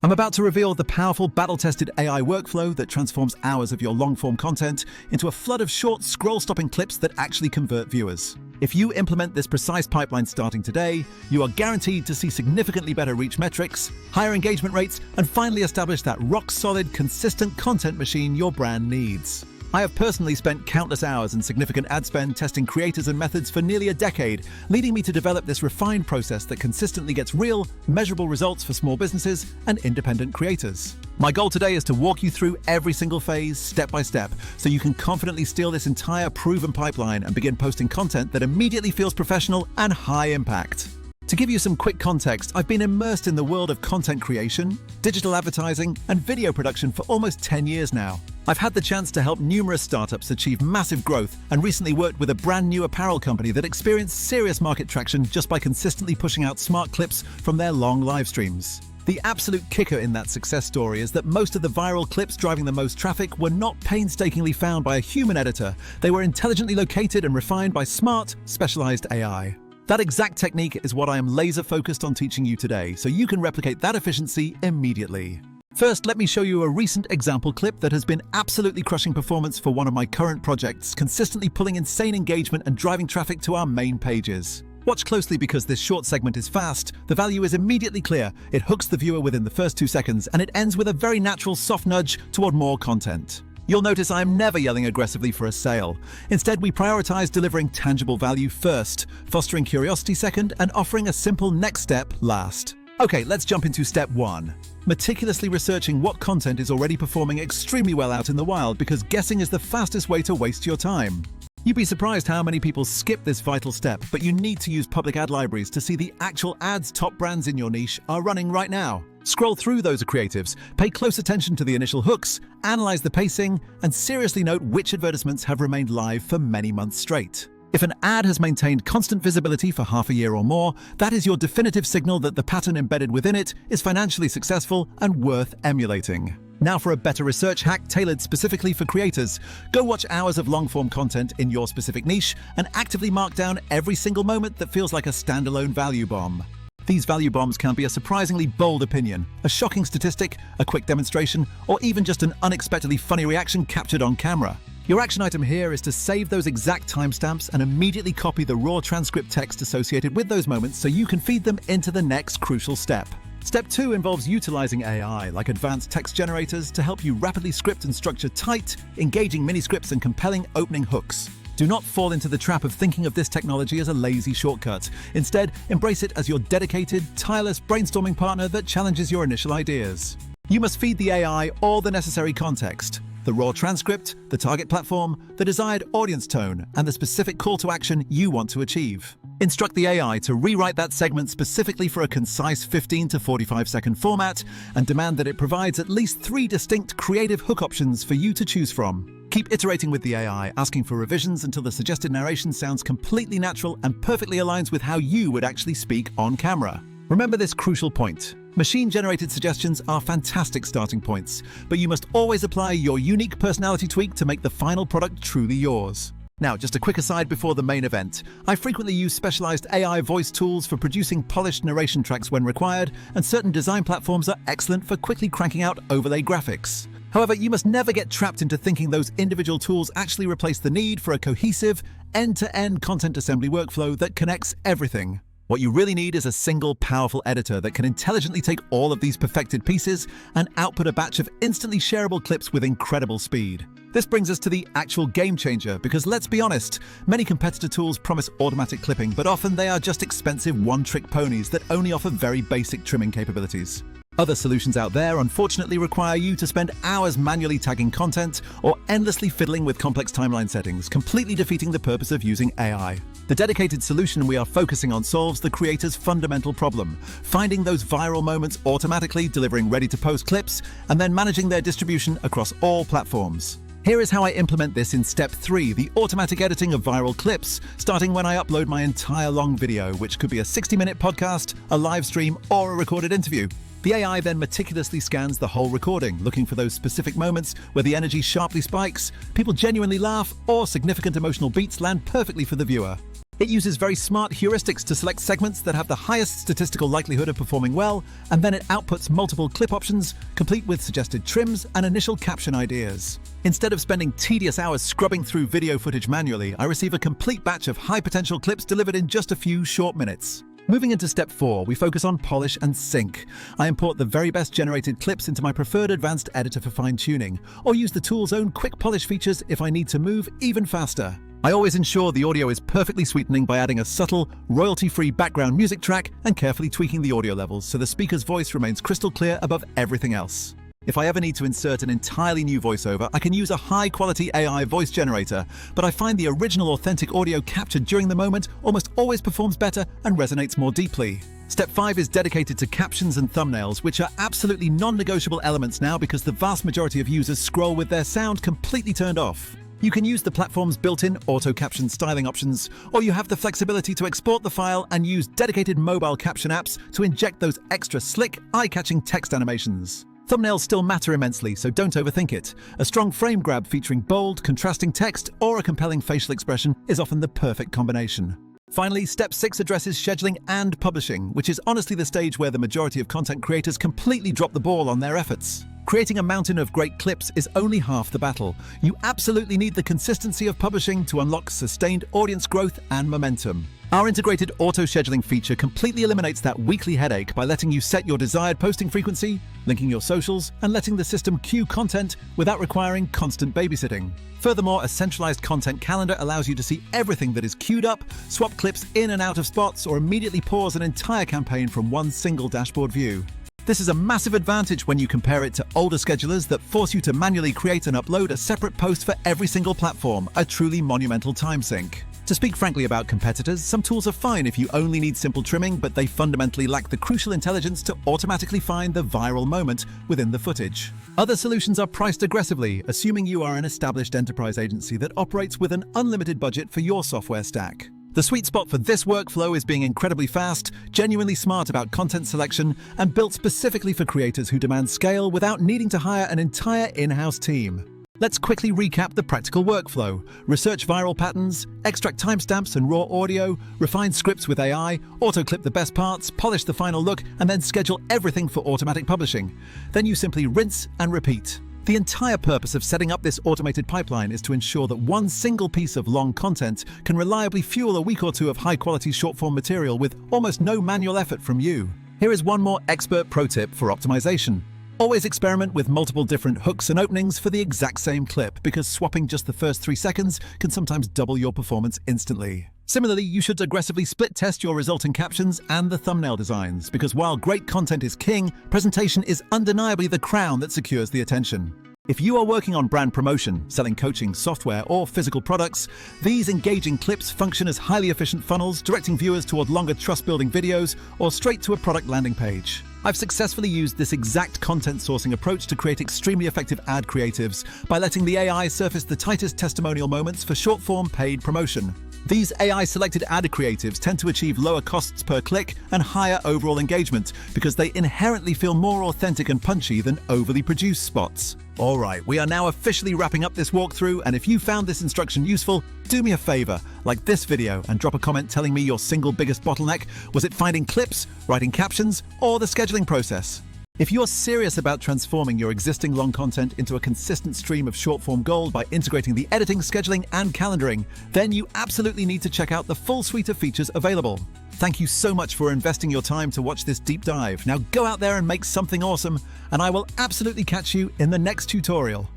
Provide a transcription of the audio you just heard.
I'm about to reveal the powerful, battle-tested AI workflow that transforms hours of your long-form content into a flood of short, scroll-stopping clips that actually convert viewers. If you implement this precise pipeline starting today, you are guaranteed to see significantly better reach metrics, higher engagement rates, and finally establish that rock-solid, consistent content machine your brand needs. I have personally spent countless hours and significant ad spend testing creators and methods for nearly a decade, leading me to develop this refined process that consistently gets real, measurable results for small businesses and independent creators. My goal today is to walk you through every single phase, step by step, so you can confidently steal this entire proven pipeline and begin posting content that immediately feels professional and high impact. To give you some quick context, I've been immersed in the world of content creation, digital advertising, and video production for almost 10 years now. I've had the chance to help numerous startups achieve massive growth and recently worked with a brand new apparel company that experienced serious market traction just by consistently pushing out smart clips from their long live streams. The absolute kicker in that success story is that most of the viral clips driving the most traffic were not painstakingly found by a human editor. They were intelligently located and refined by smart, specialized AI. That exact technique is what I am laser focused on teaching you today, so you can replicate that efficiency immediately. First, let me show you a recent example clip that has been absolutely crushing performance for one of my current projects, consistently pulling insane engagement and driving traffic to our main pages. Watch closely because this short segment is fast, the value is immediately clear, it hooks the viewer within the first 2 seconds, and it ends with a very natural soft nudge toward more content. You'll notice I'm never yelling aggressively for a sale. Instead, we prioritize delivering tangible value first, fostering curiosity second, and offering a simple next step last. Okay, let's jump into step 1. Meticulously researching what content is already performing extremely well out in the wild, because guessing is the fastest way to waste your time. You'd be surprised how many people skip this vital step, but you need to use public ad libraries to see the actual ads top brands in your niche are running right now. Scroll through those creatives, pay close attention to the initial hooks, analyze the pacing, and seriously note which advertisements have remained live for many months straight. If an ad has maintained constant visibility for half a year or more, that is your definitive signal that the pattern embedded within it is financially successful and worth emulating. Now for a better research hack tailored specifically for creators, go watch hours of long-form content in your specific niche and actively mark down every single moment that feels like a standalone value bomb. These value bombs can be a surprisingly bold opinion, a shocking statistic, a quick demonstration, or even just an unexpectedly funny reaction captured on camera. Your action item here is to save those exact timestamps and immediately copy the raw transcript text associated with those moments so you can feed them into the next crucial step. Step 2 involves utilizing AI, like advanced text generators, to help you rapidly script and structure tight, engaging mini-scripts and compelling opening hooks. Do not fall into the trap of thinking of this technology as a lazy shortcut. Instead, embrace it as your dedicated, tireless brainstorming partner that challenges your initial ideas. You must feed the AI all the necessary context: the raw transcript, the target platform, the desired audience tone, and the specific call to action you want to achieve. Instruct the AI to rewrite that segment specifically for a concise 15 to 45-second format, and demand that it provides at least 3 distinct creative hook options for you to choose from. Keep iterating with the AI, asking for revisions until the suggested narration sounds completely natural and perfectly aligns with how you would actually speak on camera. Remember this crucial point: machine-generated suggestions are fantastic starting points, but you must always apply your unique personality tweak to make the final product truly yours. Now, just a quick aside before the main event. I frequently use specialized AI voice tools for producing polished narration tracks when required, and certain design platforms are excellent for quickly cranking out overlay graphics. However, you must never get trapped into thinking those individual tools actually replace the need for a cohesive, end-to-end content assembly workflow that connects everything. What you really need is a single, powerful editor that can intelligently take all of these perfected pieces and output a batch of instantly shareable clips with incredible speed. This brings us to the actual game changer, because let's be honest, many competitor tools promise automatic clipping, but often they are just expensive one-trick ponies that only offer very basic trimming capabilities. Other solutions out there unfortunately require you to spend hours manually tagging content or endlessly fiddling with complex timeline settings, completely defeating the purpose of using AI. The dedicated solution we are focusing on solves the creator's fundamental problem: finding those viral moments automatically, delivering ready-to-post clips, and then managing their distribution across all platforms. Here is how I implement this in step 3, the automatic editing of viral clips, starting when I upload my entire long video, which could be a 60-minute podcast, a live stream, or a recorded interview. The AI then meticulously scans the whole recording, looking for those specific moments where the energy sharply spikes, people genuinely laugh, or significant emotional beats land perfectly for the viewer. It uses very smart heuristics to select segments that have the highest statistical likelihood of performing well, and then it outputs multiple clip options, complete with suggested trims and initial caption ideas. Instead of spending tedious hours scrubbing through video footage manually, I receive a complete batch of high-potential clips delivered in just a few short minutes. Moving into step 4, we focus on polish and sync. I import the very best generated clips into my preferred advanced editor for fine-tuning, or use the tool's own quick polish features if I need to move even faster. I always ensure the audio is perfectly sweetening by adding a subtle, royalty-free background music track and carefully tweaking the audio levels so the speaker's voice remains crystal clear above everything else. If I ever need to insert an entirely new voiceover, I can use a high-quality AI voice generator, but I find the original authentic audio captured during the moment almost always performs better and resonates more deeply. Step 5 is dedicated to captions and thumbnails, which are absolutely non-negotiable elements now because the vast majority of users scroll with their sound completely turned off. You can use the platform's built-in auto-caption styling options, or you have the flexibility to export the file and use dedicated mobile caption apps to inject those extra slick, eye-catching text animations. Thumbnails still matter immensely, so don't overthink it. A strong frame grab featuring bold, contrasting text or a compelling facial expression is often the perfect combination. Finally, step 6 addresses scheduling and publishing, which is honestly the stage where the majority of content creators completely drop the ball on their efforts. Creating a mountain of great clips is only half the battle. You absolutely need the consistency of publishing to unlock sustained audience growth and momentum. Our integrated auto-scheduling feature completely eliminates that weekly headache by letting you set your desired posting frequency, linking your socials, and letting the system queue content without requiring constant babysitting. Furthermore, a centralized content calendar allows you to see everything that is queued up, swap clips in and out of spots, or immediately pause an entire campaign from one single dashboard view. This is a massive advantage when you compare it to older schedulers that force you to manually create and upload a separate post for every single platform, a truly monumental time sink. To speak frankly about competitors, some tools are fine if you only need simple trimming, but they fundamentally lack the crucial intelligence to automatically find the viral moment within the footage. Other solutions are priced aggressively, assuming you are an established enterprise agency that operates with an unlimited budget for your software stack. The sweet spot for this workflow is being incredibly fast, genuinely smart about content selection, and built specifically for creators who demand scale without needing to hire an entire in-house team. Let's quickly recap the practical workflow. Research viral patterns, extract timestamps and raw audio, refine scripts with AI, auto-clip the best parts, polish the final look, and then schedule everything for automatic publishing. Then you simply rinse and repeat. The entire purpose of setting up this automated pipeline is to ensure that one single piece of long content can reliably fuel a week or two of high-quality short-form material with almost no manual effort from you. Here is one more expert pro tip for optimization. Always experiment with multiple different hooks and openings for the exact same clip, because swapping just the first 3 seconds can sometimes double your performance instantly. Similarly, you should aggressively split test your resulting captions and the thumbnail designs, because while great content is king, presentation is undeniably the crown that secures the attention. If you are working on brand promotion, selling coaching, software, or physical products, these engaging clips function as highly efficient funnels, directing viewers toward longer trust-building videos or straight to a product landing page. I've successfully used this exact content sourcing approach to create extremely effective ad creatives by letting the AI surface the tightest testimonial moments for short-form paid promotion. These AI-selected ad creatives tend to achieve lower costs per click and higher overall engagement because they inherently feel more authentic and punchy than overly produced spots. Alright, we are now officially wrapping up this walkthrough, and if you found this instruction useful, do me a favor, like this video and drop a comment telling me your single biggest bottleneck. Was it finding clips, writing captions, or the scheduling process? If you're serious about transforming your existing long content into a consistent stream of short-form gold by integrating the editing, scheduling, and calendaring, then you absolutely need to check out the full suite of features available. Thank you so much for investing your time to watch this deep dive. Now go out there and make something awesome, and I will absolutely catch you in the next tutorial.